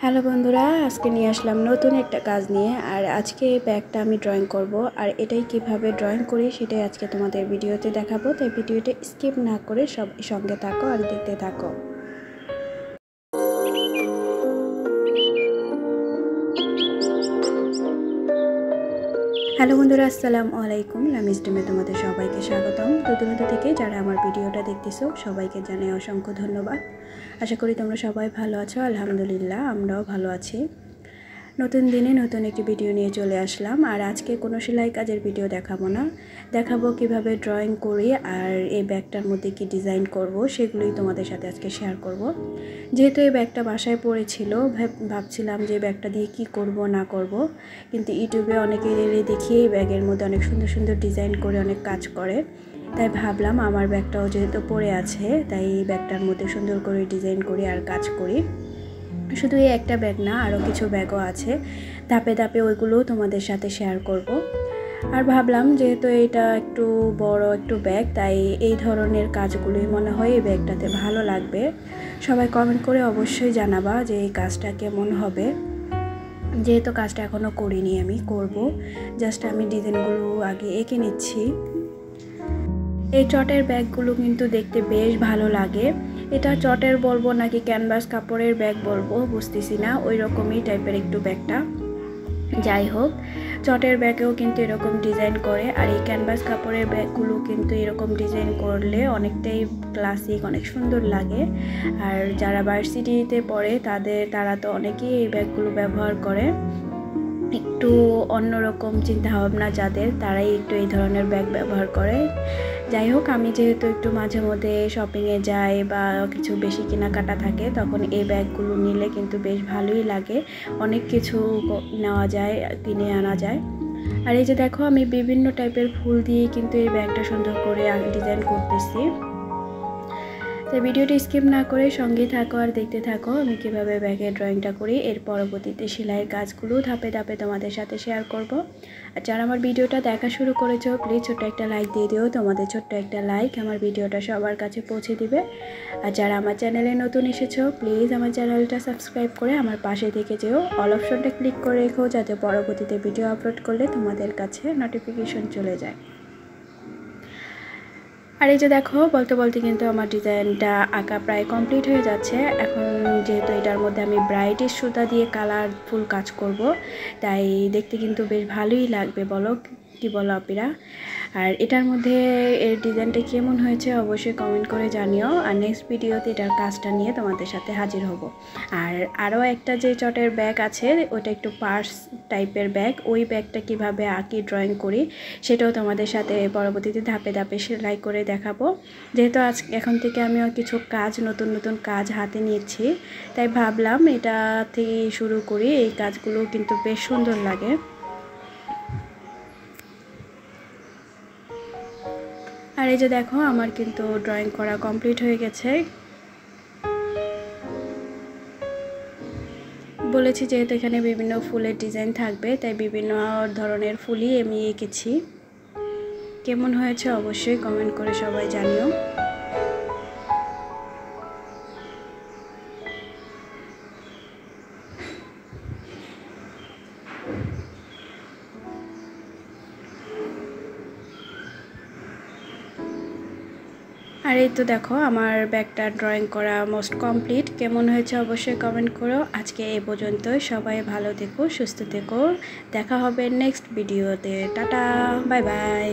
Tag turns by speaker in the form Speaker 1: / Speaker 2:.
Speaker 1: Hello বন্ধুরা, আজকে নিয়ে আসলাম নতুন একটা কাজ নিয়ে। আর আজকে এই ব্যাগটা আমি ড্রয়িং করব, আর এটাই কিভাবে ড্রয়িং করি সেটাই আজকে তোমাদের ভিডিওতে দেখাবো। তাই ভিডিওটা স্কিপ না করে সব সঙ্গে থাকো আর দেখতে থাকো। হ্যালো বন্ধুরা, আসসালামু আলাইকুম। লামিজ ডুমে তোমাদের সবাইকে স্বাগতম। দূরদূরান্ত থেকে যারা আমার ভিডিওটা দেখতেছো সবাইকে জানাই অসংখ্য ধন্যবাদ। আশা করি তোমরা সবাই ভালো আছো। আলহামদুলিল্লাহ, আমরাও ভালো আছি। নতুন দিনে নতুন একটি ভিডিও নিয়ে চলে আসলাম। আর আজকে কোনো সেলাই কাজের ভিডিও দেখাবো না, দেখাবো কিভাবে ড্রয়িং করি আর এই ব্যাগটার মধ্যে কি ডিজাইন করব সেগুলোই তোমাদের সাথে আজকে শেয়ার করব। যেহেতু এই ব্যাগটা বাসায় পড়েছিল, ভাবছিলাম যে ব্যাগটা দিয়ে কি করব না করব, কিন্তু ইউটিউবে অনেকে দেখি এই ব্যাগের মধ্যে অনেক সুন্দর সুন্দর ডিজাইন করে অনেক কাজ করে। তাই ভাবলাম আমার ব্যাগটাও যেহেতু পড়ে আছে, তাই এই ব্যাগটার মধ্যে সুন্দর করে ডিজাইন করি আর কাজ করি। শুধু এই একটা ব্যাগ না, আরও কিছু ব্যাগও আছে, ধাপে ধাপে ওইগুলোও তোমাদের সাথে শেয়ার করব। আর ভাবলাম যেহেতু এটা একটু বড় একটু ব্যাগ, তাই এই ধরনের কাজগুলোই মনে হয় এই ব্যাগটাতে ভালো লাগবে। সবাই কমেন্ট করে অবশ্যই জানাবা যে এই কাজটা কেমন হবে। যেহেতু কাজটা এখনও করিনি, আমি করব। জাস্ট আমি ডিজাইনগুলো আগে এঁকে নিচ্ছি। এই চটের ব্যাগগুলো কিন্তু দেখতে বেশ ভালো লাগে। এটা চটের বলবো নাকি ক্যানভাস কাপড়ের ব্যাগ বলবো বুঝতেছি না, ওই রকমই টাইপের একটু ব্যাগটা। যাই হোক, চটের ব্যাগেও কিন্তু এরকম ডিজাইন করে, আর এই ক্যানভাস কাপড়ের ব্যাগগুলো কিন্তু এরকম ডিজাইন করলে অনেকটাই ক্লাসিক, অনেক সুন্দর লাগে। আর যারা ভার্সিটিতে পড়ে তারা তো অনেকেই এই ব্যাগগুলো ব্যবহার করে। একটু অন্যরকম চিন্তাভাবনা যাদের, তারাই একটু এই ধরনের ব্যাগ ব্যবহার করে। যাই হোক, আমি যেহেতু একটু মাঝে মধ্যে শপিংয়ে যাই বা কিছু বেশি কেনাকাটা থাকে, তখন এই ব্যাগগুলো নিলে কিন্তু বেশ ভালোই লাগে। অনেক কিছু নেওয়া যায়, কিনে আনা যায়। আর এই যে দেখো, আমি বিভিন্ন টাইপের ফুল দিয়ে কিন্তু এই ব্যাগটা সুন্দর করে ডিজাইন করতেছি। তো ভিডিওটি স্কিপ না করে সঙ্গে থাকো আর দেখতে থাকো আমি কীভাবে ব্যাগের ড্রয়িংটা করি। এর পরবর্তীতে সেলাইয়ের কাজগুলো ধাপে ধাপে তোমাদের সাথে শেয়ার করব। আর যারা আমার ভিডিওটা দেখা শুরু করেছো, প্লিজ ছোট্ট একটা লাইক দিয়ে দিও। তোমাদের ছোট্ট একটা লাইক আমার ভিডিওটা সবার কাছে পৌঁছে দিবে। আর যারা আমার চ্যানেলে নতুন এসেছো, প্লিজ আমার চ্যানেলটা সাবস্ক্রাইব করে আমার পাশে থেকে যেও। অল অপশনটা ক্লিক করে রেখো, যাতে পরবর্তীতে ভিডিও আপলোড করলে তোমাদের কাছে নোটিফিকেশন চলে যায়। আর এই যে দেখো, বলতে বলতে কিন্তু আমার ডিজাইনটা আঁকা প্রায় কমপ্লিট হয়ে যাচ্ছে। এখন যেহেতু এটার মধ্যে আমি ব্রাইটের সুতা দিয়ে কালারফুল কাজ করব, তাই দেখতে কিন্তু বেশ ভালোই লাগবে। বলো কি বলো আপিরা? আর এটার মধ্যে এর ডিজাইনটা কেমন হয়েছে অবশ্যই কমেন্ট করে জানিও। আর নেক্সট ভিডিওতে এটার কাজটা নিয়ে তোমাদের সাথে হাজির হব। আর আরও একটা যে চটের ব্যাগ আছে, ওটা একটু পার্স টাইপের ব্যাগ, ওই ব্যাগটা কিভাবে আঁকি ড্রয়িং করি সেটাও তোমাদের সাথে পরবর্তীতে ধাপে ধাপে সেলাই করে দেখাবো। যেহেতু এখন থেকে আমিও কিছু কাজ, নতুন নতুন কাজ হাতে নিয়েছি, তাই ভাবলাম এটা থেকে শুরু করি। এই কাজগুলো কিন্তু বেশ সুন্দর লাগে। আর এই যে দেখো, আমার কিন্তু ড্রয়িং করা কমপ্লিট হয়ে গেছে। বলেছি যেহেতু এখানে বিভিন্ন ফুলের ডিজাইন থাকবে, তাই বিভিন্ন ধরনের ফুলই আমি এঁকেছি। কেমন হয়েছে অবশ্যই কমেন্ট করে সবাই জানিও। আর এই তো দেখো, আমার ব্যাগটা ড্রয়িং করা মোস্ট কমপ্লিট। কেমন হয়েছে অবশ্যই কমেন্ট করো। আজকে এই পর্যন্ত, সবাই ভালো থেকো, সুস্থ থেকো। দেখা হবে নেক্সট ভিডিওতে। Tata, bye bye.